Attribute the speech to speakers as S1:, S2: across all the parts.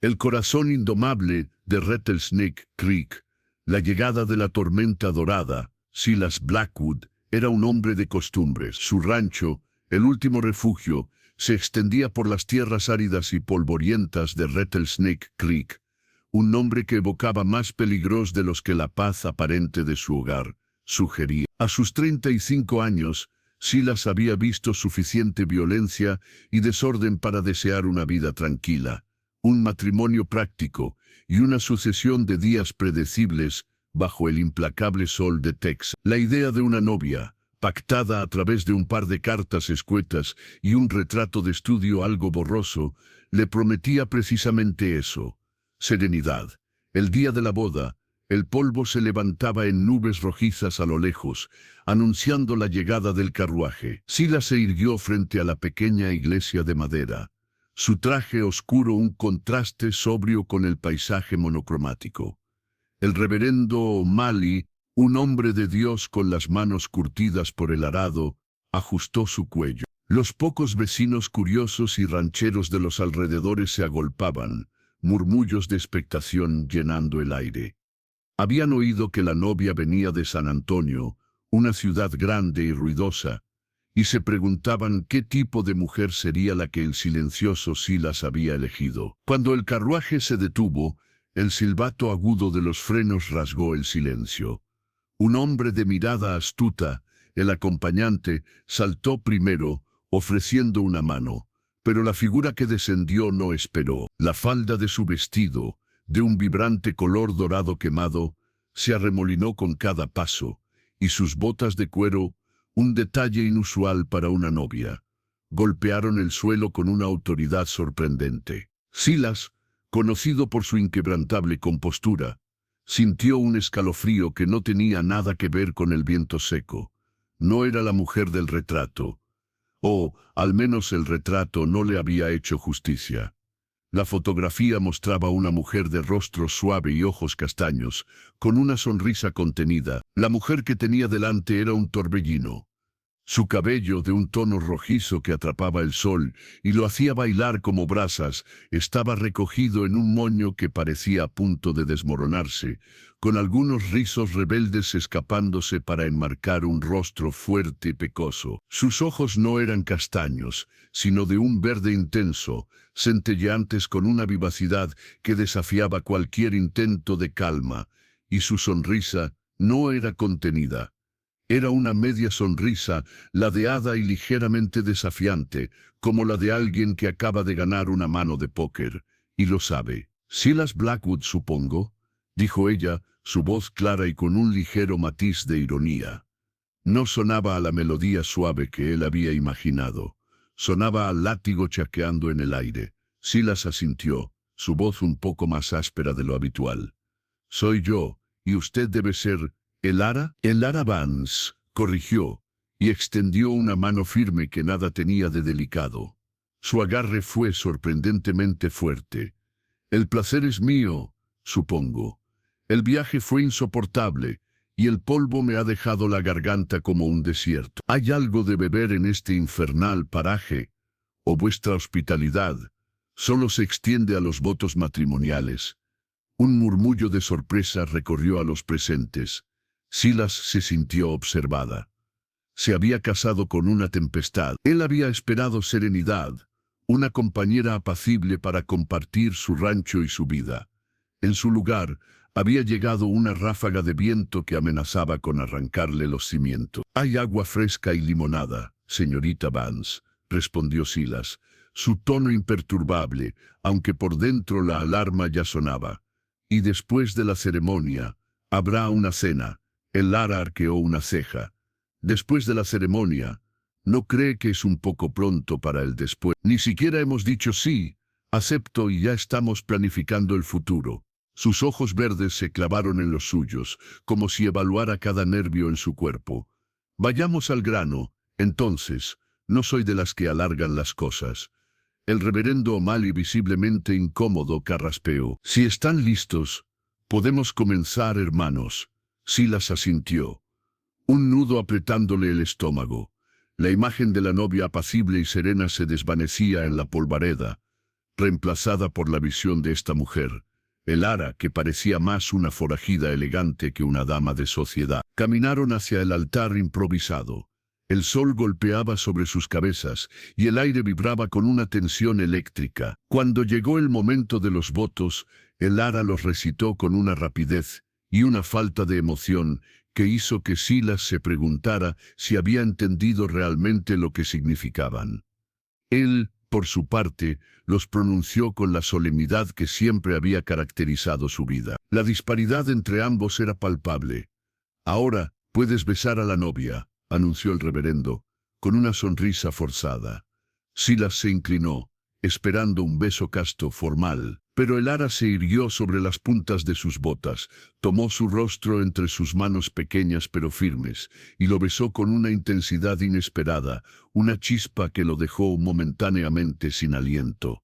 S1: El corazón indomable de Rattlesnake Creek, la llegada de la tormenta dorada. Silas Blackwood era un hombre de costumbres. Su rancho, el último refugio, se extendía por las tierras áridas y polvorientas de Rattlesnake Creek, un nombre que evocaba más peligros de los que la paz aparente de su hogar sugería. A sus 35 años, Silas había visto suficiente violencia y desorden para desear una vida tranquila, un matrimonio práctico y una sucesión de días predecibles bajo el implacable sol de Texas. La idea de una novia, pactada a través de un par de cartas escuetas y un retrato de estudio algo borroso, le prometía precisamente eso: serenidad. El día de la boda, el polvo se levantaba en nubes rojizas a lo lejos, anunciando la llegada del carruaje. Silas se irguió frente a la pequeña iglesia de madera, su traje oscuro un contraste sobrio con el paisaje monocromático. El reverendo O'Malley, un hombre de Dios con las manos curtidas por el arado, ajustó su cuello. Los pocos vecinos curiosos y rancheros de los alrededores se agolpaban, murmullos de expectación llenando el aire. Habían oído que la novia venía de San Antonio, una ciudad grande y ruidosa, y se preguntaban qué tipo de mujer sería la que el silencioso Silas había elegido. Cuando el carruaje se detuvo, el silbato agudo de los frenos rasgó el silencio. Un hombre de mirada astuta, el acompañante, saltó primero, ofreciendo una mano, pero la figura que descendió no esperó. La falda de su vestido, de un vibrante color dorado quemado, se arremolinó con cada paso, y sus botas de cuero, un detalle inusual para una novia, golpearon el suelo con una autoridad sorprendente. Silas, conocido por su inquebrantable compostura, sintió un escalofrío que no tenía nada que ver con el viento seco. No era la mujer del retrato, o al menos el retrato no le había hecho justicia. La fotografía mostraba una mujer de rostro suave y ojos castaños, con una sonrisa contenida. La mujer que tenía delante era un torbellino. Su cabello, de un tono rojizo que atrapaba el sol y lo hacía bailar como brasas, estaba recogido en un moño que parecía a punto de desmoronarse, con algunos rizos rebeldes escapándose para enmarcar un rostro fuerte y pecoso. Sus ojos no eran castaños, sino de un verde intenso, centelleantes con una vivacidad que desafiaba cualquier intento de calma, y su sonrisa no era contenida. Era una media sonrisa, ladeada y ligeramente desafiante, como la de alguien que acaba de ganar una mano de póker, y lo sabe. «Silas Blackwood, supongo», dijo ella, su voz clara y con un ligero matiz de ironía. No sonaba a la melodía suave que él había imaginado. Sonaba al látigo chaqueando en el aire. Silas asintió, su voz un poco más áspera de lo habitual. «Soy yo, y usted debe ser Elara». «Elara Vance», corrigió, y extendió una mano firme que nada tenía de delicado. Su agarre fue sorprendentemente fuerte. «El placer es mío, supongo. El viaje fue insoportable, y el polvo me ha dejado la garganta como un desierto. ¿Hay algo de beber en este infernal paraje? ¿O vuestra hospitalidad solo se extiende a los votos matrimoniales?» Un murmullo de sorpresa recorrió a los presentes. Silas se sintió observada. Se había casado con una tempestad. Él había esperado serenidad, una compañera apacible para compartir su rancho y su vida. En su lugar, había llegado una ráfaga de viento que amenazaba con arrancarle los cimientos. «Hay agua fresca y limonada, señorita Vance», respondió Silas, su tono imperturbable, aunque por dentro la alarma ya sonaba. «Y después de la ceremonia, habrá una cena». Elara arqueó una ceja. «Después de la ceremonia, ¿no cree que es un poco pronto para el después?» «Ni siquiera hemos dicho sí, acepto y ya estamos planificando el futuro». Sus ojos verdes se clavaron en los suyos, como si evaluara cada nervio en su cuerpo. «Vayamos al grano, entonces. No soy de las que alargan las cosas». El reverendo O'Malley, visiblemente incómodo, carraspeó. «Si están listos, podemos comenzar, hermanos». Silas asintió, un nudo apretándole el estómago. La imagen de la novia apacible y serena se desvanecía en la polvareda, reemplazada por la visión de esta mujer, Elara, que parecía más una forajida elegante que una dama de sociedad. Caminaron hacia el altar improvisado. El sol golpeaba sobre sus cabezas y el aire vibraba con una tensión eléctrica. Cuando llegó el momento de los votos, Elara los recitó con una rapidez y una falta de emoción que hizo que Silas se preguntara si había entendido realmente lo que significaban. Él, por su parte, los pronunció con la solemnidad que siempre había caracterizado su vida. La disparidad entre ambos era palpable. «Ahora puedes besar a la novia», anunció el reverendo, con una sonrisa forzada. Silas se inclinó, esperando un beso casto formal, pero Elara se irguió sobre las puntas de sus botas, tomó su rostro entre sus manos pequeñas pero firmes, y lo besó con una intensidad inesperada, una chispa que lo dejó momentáneamente sin aliento.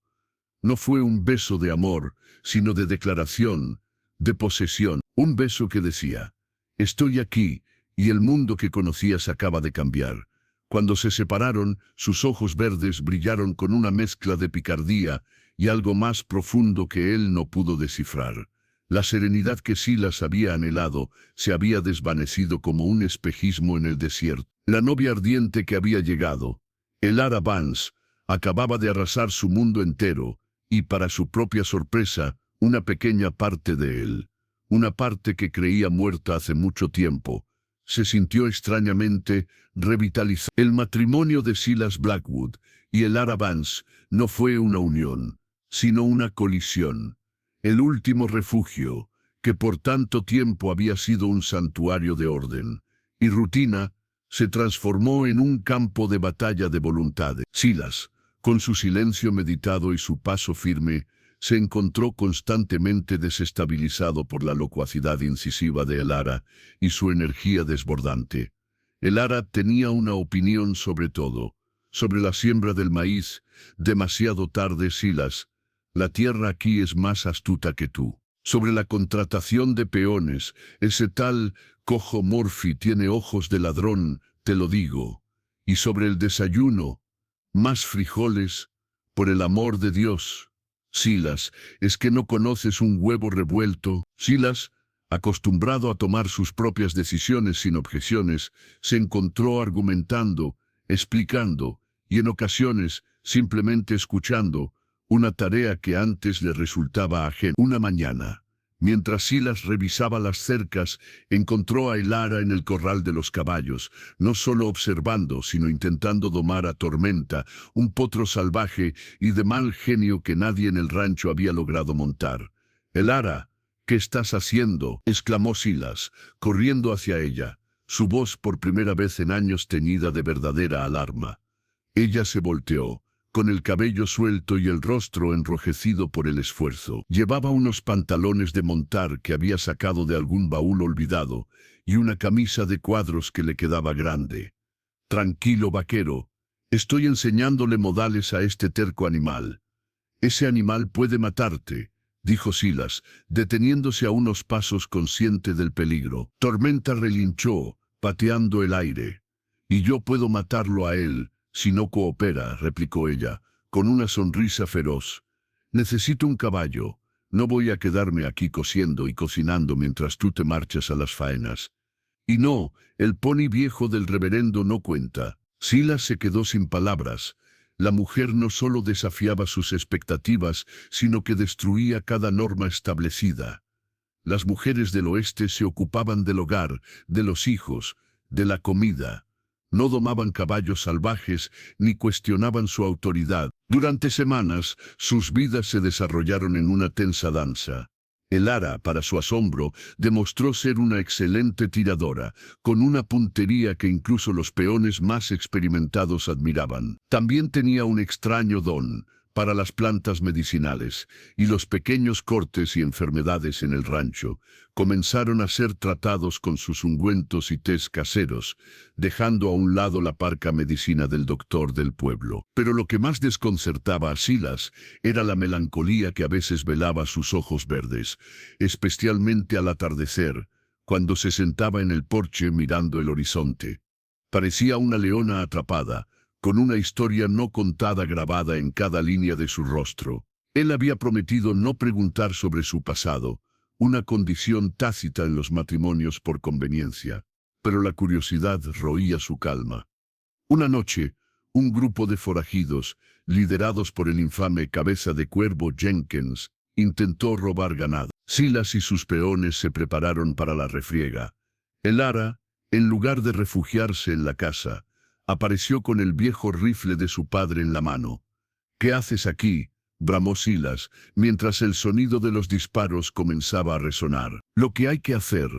S1: No fue un beso de amor, sino de declaración, de posesión, un beso que decía: «Estoy aquí, y el mundo que conocías acaba de cambiar». Cuando se separaron, sus ojos verdes brillaron con una mezcla de picardía y algo más profundo que él no pudo descifrar. La serenidad que Silas había anhelado se había desvanecido como un espejismo en el desierto. La novia ardiente que había llegado, Elara Vance, acababa de arrasar su mundo entero, y para su propia sorpresa, una pequeña parte de él, una parte que creía muerta hace mucho tiempo, se sintió extrañamente revitalizada. El matrimonio de Silas Blackwood y Elara Vance no fue una unión, sino una colisión. El último refugio, que por tanto tiempo había sido un santuario de orden y rutina, se transformó en un campo de batalla de voluntades. Silas, con su silencio meditado y su paso firme, se encontró constantemente desestabilizado por la locuacidad incisiva de Elara y su energía desbordante. Elara tenía una opinión sobre todo, sobre la siembra del maíz. «Demasiado tarde, Silas, la tierra aquí es más astuta que tú». Sobre la contratación de peones, «Ese tal cojo Murphy tiene ojos de ladrón, te lo digo». Y sobre el desayuno, «Más frijoles, por el amor de Dios». «Silas, ¿es que no conoces un huevo revuelto?» Silas, acostumbrado a tomar sus propias decisiones sin objeciones, se encontró argumentando, explicando, y en ocasiones simplemente escuchando, una tarea que antes le resultaba ajena. Una mañana, mientras Silas revisaba las cercas, encontró a Elara en el corral de los caballos, no solo observando, sino intentando domar a Tormenta, un potro salvaje y de mal genio que nadie en el rancho había logrado montar. «Elara, ¿qué estás haciendo?», exclamó Silas, corriendo hacia ella, su voz por primera vez en años teñida de verdadera alarma. Ella se volteó, con el cabello suelto y el rostro enrojecido por el esfuerzo. Llevaba unos pantalones de montar que había sacado de algún baúl olvidado y una camisa de cuadros que le quedaba grande. «Tranquilo, vaquero, estoy enseñándole modales a este terco animal». «Ese animal puede matarte», dijo Silas, deteniéndose a unos pasos consciente del peligro. Tormenta relinchó, pateando el aire. «Y yo puedo matarlo a él, si no coopera», replicó ella, con una sonrisa feroz. «Necesito un caballo. No voy a quedarme aquí cosiendo y cocinando mientras tú te marchas a las faenas». «Y no, el pony viejo del reverendo no cuenta». Silas se quedó sin palabras. La mujer no solo desafiaba sus expectativas, sino que destruía cada norma establecida. Las mujeres del oeste se ocupaban del hogar, de los hijos, de la comida. No domaban caballos salvajes ni cuestionaban su autoridad. Durante semanas, sus vidas se desarrollaron en una tensa danza. Elara, para su asombro, demostró ser una excelente tiradora, con una puntería que incluso los peones más experimentados admiraban. También tenía un extraño don para las plantas medicinales, y los pequeños cortes y enfermedades en el rancho comenzaron a ser tratados con sus ungüentos y tés caseros, dejando a un lado la parca medicina del doctor del pueblo. Pero lo que más desconcertaba a Silas era la melancolía que a veces velaba sus ojos verdes, especialmente al atardecer, cuando se sentaba en el porche mirando el horizonte. Parecía una leona atrapada, con una historia no contada grabada en cada línea de su rostro. Él había prometido no preguntar sobre su pasado, una condición tácita en los matrimonios por conveniencia, pero la curiosidad roía su calma. Una noche, un grupo de forajidos, liderados por el infame cabeza de cuervo Jenkins, intentó robar ganado. Silas y sus peones se prepararon para la refriega. El ara, en lugar de refugiarse en la casa, apareció con el viejo rifle de su padre en la mano. «¿Qué haces aquí?», bramó Silas, mientras el sonido de los disparos comenzaba a resonar. «Lo que hay que hacer»,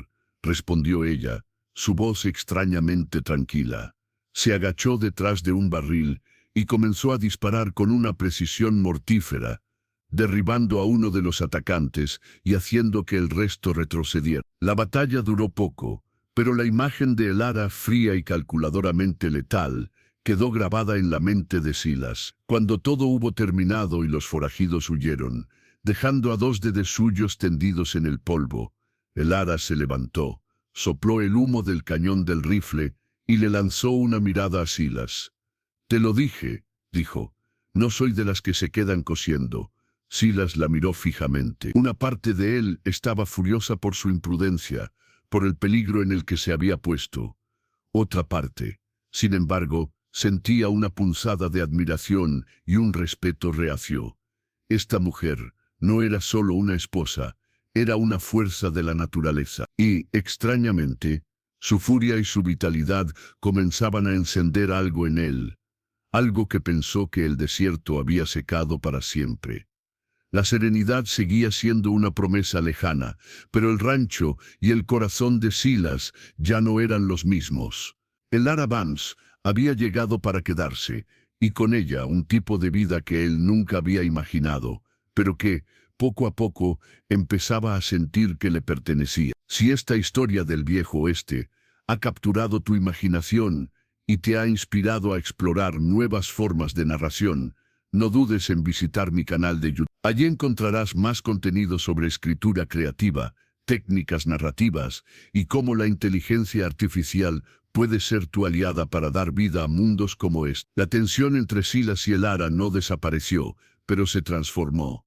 S1: respondió ella, su voz extrañamente tranquila. Se agachó detrás de un barril y comenzó a disparar con una precisión mortífera, derribando a uno de los atacantes y haciendo que el resto retrocediera. La batalla duró poco, pero la imagen de el ara fría y calculadoramente letal quedó grabada en la mente de Silas. Cuando todo hubo terminado y los forajidos huyeron, dejando a dos de suyos tendidos en el polvo, el ara se levantó, sopló el humo del cañón del rifle y le lanzó una mirada a Silas. «Te lo dije», dijo, «no soy de las que se quedan cosiendo». Silas la miró fijamente. Una parte de él estaba furiosa por su imprudencia, por el peligro en el que se había puesto. Otra parte, sin embargo, sentía una punzada de admiración y un respeto reacio. Esta mujer no era solo una esposa, era una fuerza de la naturaleza. Y, extrañamente, su furia y su vitalidad comenzaban a encender algo en él, algo que pensó que el desierto había secado para siempre. La serenidad seguía siendo una promesa lejana, pero el rancho y el corazón de Silas ya no eran los mismos. El ara Vance había llegado para quedarse, y con ella un tipo de vida que él nunca había imaginado, pero que, poco a poco, empezaba a sentir que le pertenecía. Si esta historia del viejo oeste ha capturado tu imaginación y te ha inspirado a explorar nuevas formas de narración, no dudes en visitar mi canal de YouTube. Allí encontrarás más contenido sobre escritura creativa, técnicas narrativas y cómo la inteligencia artificial puede ser tu aliada para dar vida a mundos como este. La tensión entre Silas y el ara no desapareció, pero se transformó.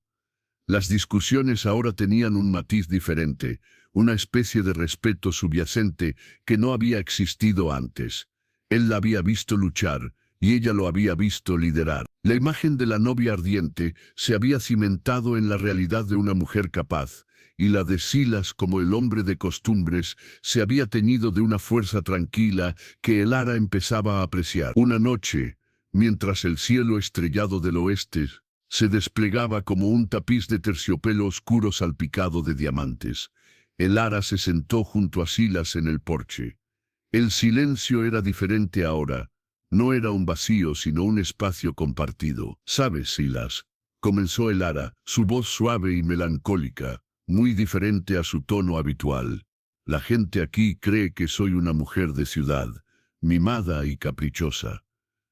S1: Las discusiones ahora tenían un matiz diferente, una especie de respeto subyacente que no había existido antes. Él la había visto luchar, y ella lo había visto liderar. La imagen de la novia ardiente se había cimentado en la realidad de una mujer capaz, y la de Silas como el hombre de costumbres se había teñido de una fuerza tranquila que el ara empezaba a apreciar. Una noche, mientras el cielo estrellado del oeste se desplegaba como un tapiz de terciopelo oscuro salpicado de diamantes, el ara se sentó junto a Silas en el porche. El silencio era diferente ahora. No era un vacío, sino un espacio compartido. «¿Sabes, Silas?», comenzó el ara, su voz suave y melancólica, muy diferente a su tono habitual. «La gente aquí cree que soy una mujer de ciudad, mimada y caprichosa.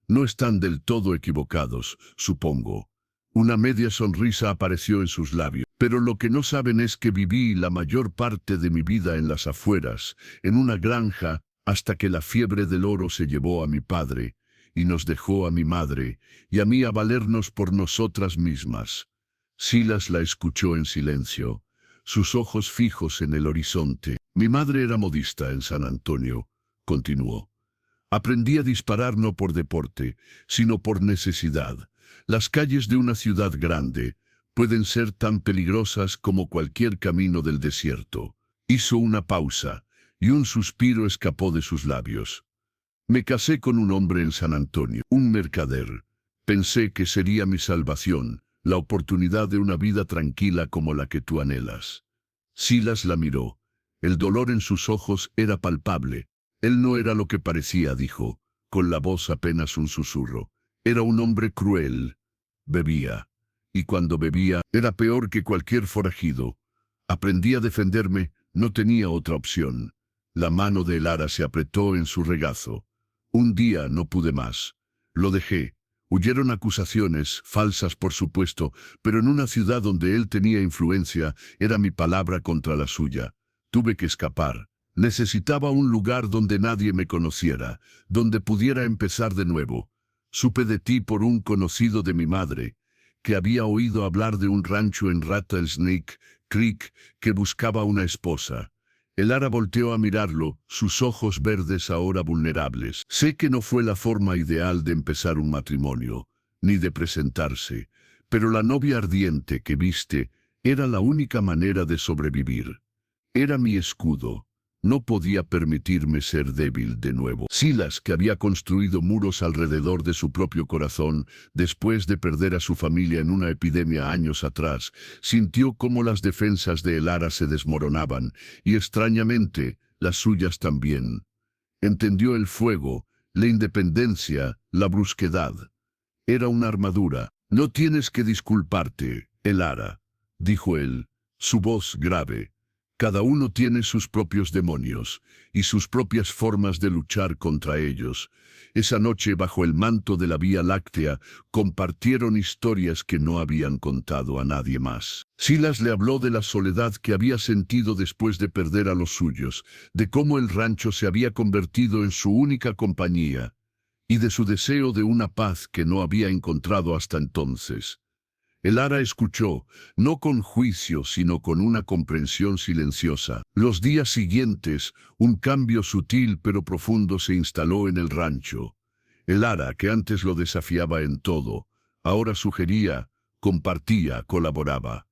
S1: No están del todo equivocados, supongo». Una media sonrisa apareció en sus labios. «Pero lo que no saben es que viví la mayor parte de mi vida en las afueras, en una granja, hasta que la fiebre del oro se llevó a mi padre, y nos dejó a mi madre, y a mí a valernos por nosotras mismas». Silas la escuchó en silencio, sus ojos fijos en el horizonte. «Mi madre era modista en San Antonio», continuó. «Aprendí a disparar no por deporte, sino por necesidad. Las calles de una ciudad grande pueden ser tan peligrosas como cualquier camino del desierto». Hizo una pausa, y un suspiro escapó de sus labios. «Me casé con un hombre en San Antonio, un mercader. Pensé que sería mi salvación, la oportunidad de una vida tranquila como la que tú anhelas». Silas la miró. El dolor en sus ojos era palpable. «Él no era lo que parecía», dijo, con la voz apenas un susurro. «Era un hombre cruel. Bebía. Y cuando bebía, era peor que cualquier forajido. Aprendí a defenderme, no tenía otra opción». La mano de el ara se apretó en su regazo. «Un día no pude más. Lo dejé. Huyeron acusaciones, falsas por supuesto, pero en una ciudad donde él tenía influencia, era mi palabra contra la suya. Tuve que escapar. Necesitaba un lugar donde nadie me conociera, donde pudiera empezar de nuevo. Supe de ti por un conocido de mi madre, que había oído hablar de un rancho en Rattlesnake Creek que buscaba una esposa. Elara volteó a mirarlo, sus ojos verdes ahora vulnerables. Sé que no fue la forma ideal de empezar un matrimonio, ni de presentarse, pero la novia ardiente que viste era la única manera de sobrevivir. Era mi escudo. No podía permitirme ser débil de nuevo. Silas, que había construido muros alrededor de su propio corazón después de perder a su familia en una epidemia años atrás, sintió cómo las defensas de Elara se desmoronaban, y extrañamente, las suyas también. Entendió el fuego, la independencia, la brusquedad. Era una armadura. No tienes que disculparte, Elara, dijo él, su voz grave. Cada uno tiene sus propios demonios y sus propias formas de luchar contra ellos. Esa noche, bajo el manto de la Vía Láctea, compartieron historias que no habían contado a nadie más. Silas le habló de la soledad que había sentido después de perder a los suyos, de cómo el rancho se había convertido en su única compañía, y de su deseo de una paz que no había encontrado hasta entonces. Elara escuchó, no con juicio, sino con una comprensión silenciosa. Los días siguientes, un cambio sutil pero profundo se instaló en el rancho. Elara, que antes lo desafiaba en todo, ahora sugería, compartía, colaboraba.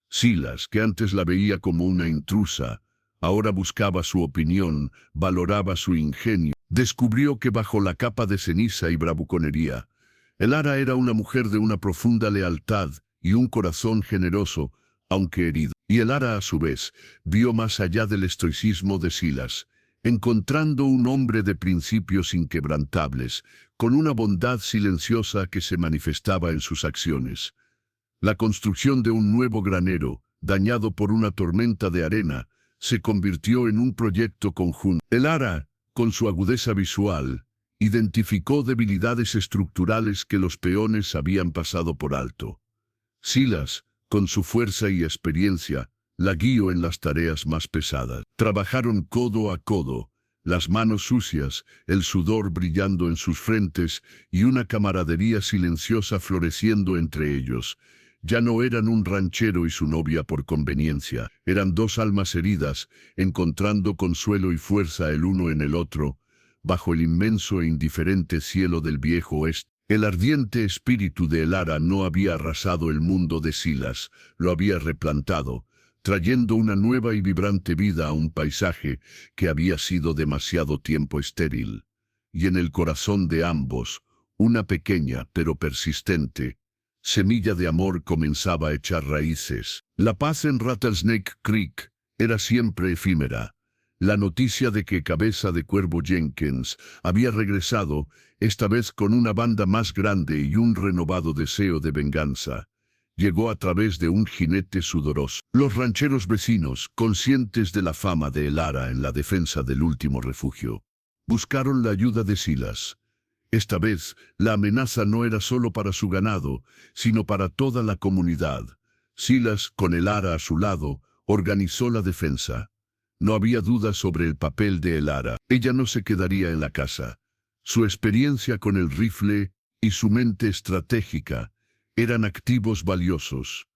S1: Silas, que antes la veía como una intrusa, ahora buscaba su opinión, valoraba su ingenio. Descubrió que bajo la capa de ceniza y bravuconería, Elara era una mujer de una profunda lealtad y un corazón generoso, aunque herido. Y Elara, a su vez, vio más allá del estoicismo de Silas, encontrando un hombre de principios inquebrantables, con una bondad silenciosa que se manifestaba en sus acciones. La construcción de un nuevo granero, dañado por una tormenta de arena, se convirtió en un proyecto conjunto. Elara, con su agudeza visual, identificó debilidades estructurales que los peones habían pasado por alto. Silas, con su fuerza y experiencia, la guió en las tareas más pesadas. Trabajaron codo a codo, las manos sucias, el sudor brillando en sus frentes y una camaradería silenciosa floreciendo entre ellos. Ya no eran un ranchero y su novia por conveniencia, eran dos almas heridas, encontrando consuelo y fuerza el uno en el otro, bajo el inmenso e indiferente cielo del viejo oeste. El ardiente espíritu de Elara no había arrasado el mundo de Silas, lo había replantado, trayendo una nueva y vibrante vida a un paisaje que había sido demasiado tiempo estéril. Y en el corazón de ambos, una pequeña pero persistente semilla de amor comenzaba a echar raíces. La paz en Rattlesnake Creek era siempre efímera. La noticia de que Cabeza de Cuervo Jenkins había regresado, esta vez con una banda más grande y un renovado deseo de venganza, llegó a través de un jinete sudoroso. Los rancheros vecinos, conscientes de la fama de Elara en la defensa del último refugio, buscaron la ayuda de Silas. Esta vez, la amenaza no era solo para su ganado, sino para toda la comunidad. Silas, con Elara a su lado, organizó la defensa. No había duda sobre el papel de Elara. Ella no se quedaría en la casa. Su experiencia con el rifle y su mente estratégica eran activos valiosos.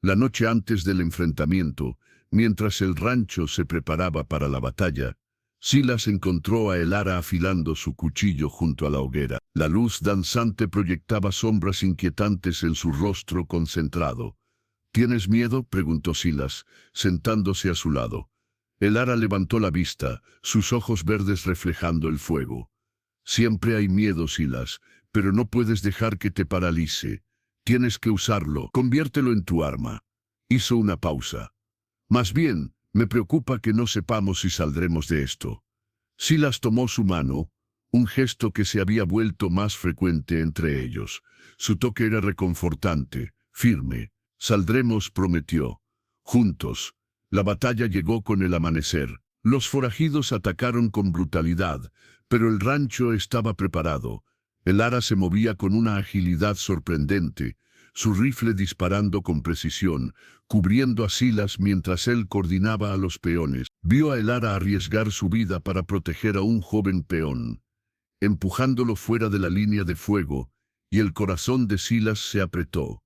S1: La noche antes del enfrentamiento, mientras el rancho se preparaba para la batalla, Silas encontró a Elara afilando su cuchillo junto a la hoguera. La luz danzante proyectaba sombras inquietantes en su rostro concentrado. ¿Tienes miedo?, preguntó Silas, sentándose a su lado. Elara levantó la vista, sus ojos verdes reflejando el fuego. Siempre hay miedo, Silas, pero no puedes dejar que te paralice. Tienes que usarlo. Conviértelo en tu arma. Hizo una pausa. Más bien, me preocupa que no sepamos si saldremos de esto. Silas tomó su mano, un gesto que se había vuelto más frecuente entre ellos. Su toque era reconfortante, firme. Saldremos, prometió. Juntos. La batalla llegó con el amanecer. Los forajidos atacaron con brutalidad, pero el rancho estaba preparado. Elara se movía con una agilidad sorprendente, su rifle disparando con precisión, cubriendo a Silas mientras él coordinaba a los peones. Vio a Elara arriesgar su vida para proteger a un joven peón, empujándolo fuera de la línea de fuego, y el corazón de Silas se apretó.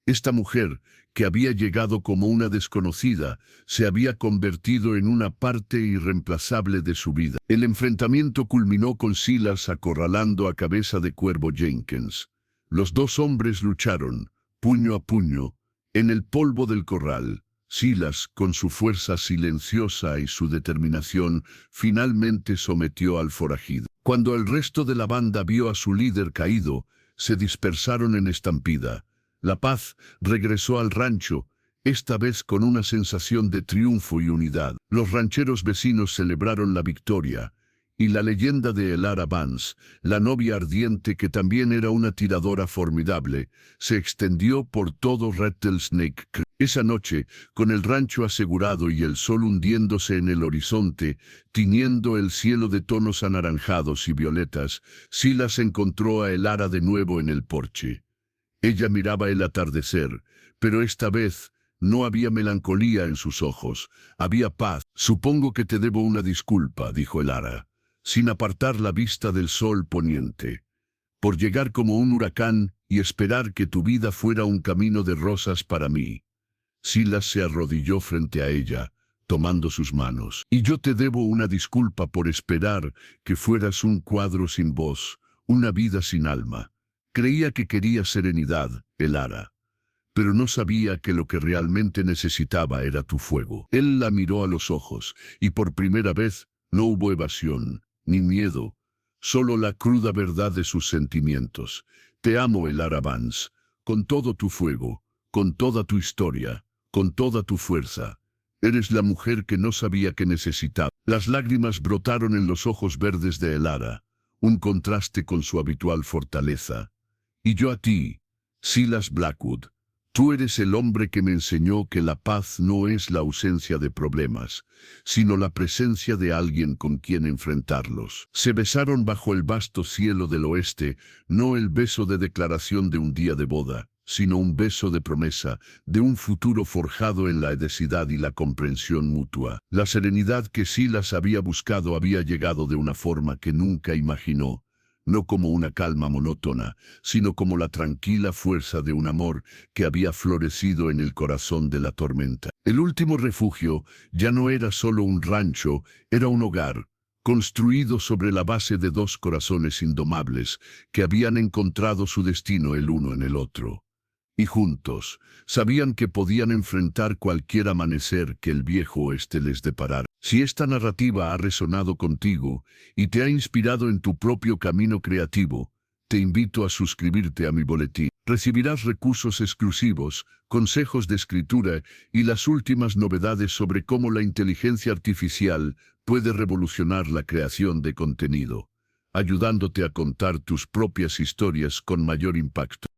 S1: Esta mujer, que había llegado como una desconocida, se había convertido en una parte irreemplazable de su vida. El enfrentamiento culminó con Silas acorralando a Cabeza de Cuervo Jenkins. Los dos hombres lucharon, puño a puño, en el polvo del corral. Silas, con su fuerza silenciosa y su determinación, finalmente sometió al forajido. Cuando el resto de la banda vio a su líder caído, se dispersaron en estampida. La paz regresó al rancho, esta vez con una sensación de triunfo y unidad. Los rancheros vecinos celebraron la victoria, y la leyenda de Elara Vance, la novia ardiente que también era una tiradora formidable, se extendió por todo Rattlesnake Creek. Esa noche, con el rancho asegurado y el sol hundiéndose en el horizonte, tiñendo el cielo de tonos anaranjados y violetas, Silas encontró a Elara de nuevo en el porche. Ella miraba el atardecer, pero esta vez no había melancolía en sus ojos, había paz. «Supongo que te debo una disculpa», dijo Elara, sin apartar la vista del sol poniente, «por llegar como un huracán y esperar que tu vida fuera un camino de rosas para mí». Silas se arrodilló frente a ella, tomando sus manos. «Y yo te debo una disculpa por esperar que fueras un cuadro sin voz, una vida sin alma. Creía que querías serenidad, Elara, pero no sabía que lo que realmente necesitaba era tu fuego». Él la miró a los ojos, y por primera vez no hubo evasión, ni miedo, solo la cruda verdad de sus sentimientos. «Te amo, Elara Vance, con todo tu fuego, con toda tu historia, con toda tu fuerza. Eres la mujer que no sabía que necesitaba». Las lágrimas brotaron en los ojos verdes de Elara, un contraste con su habitual fortaleza. «Y yo a ti, Silas Blackwood. Tú eres el hombre que me enseñó que la paz no es la ausencia de problemas, sino la presencia de alguien con quien enfrentarlos». Se besaron bajo el vasto cielo del oeste, no el beso de declaración de un día de boda, sino un beso de promesa, de un futuro forjado en la edad y la comprensión mutua. La serenidad que Silas había buscado había llegado de una forma que nunca imaginó. No como una calma monótona, sino como la tranquila fuerza de un amor que había florecido en el corazón de la tormenta. El último refugio ya no era solo un rancho, era un hogar, construido sobre la base de dos corazones indomables que habían encontrado su destino el uno en el otro. Y juntos, sabían que podían enfrentar cualquier amanecer que el viejo oeste les deparara. Si esta narrativa ha resonado contigo y te ha inspirado en tu propio camino creativo, te invito a suscribirte a mi boletín. Recibirás recursos exclusivos, consejos de escritura y las últimas novedades sobre cómo la inteligencia artificial puede revolucionar la creación de contenido, ayudándote a contar tus propias historias con mayor impacto.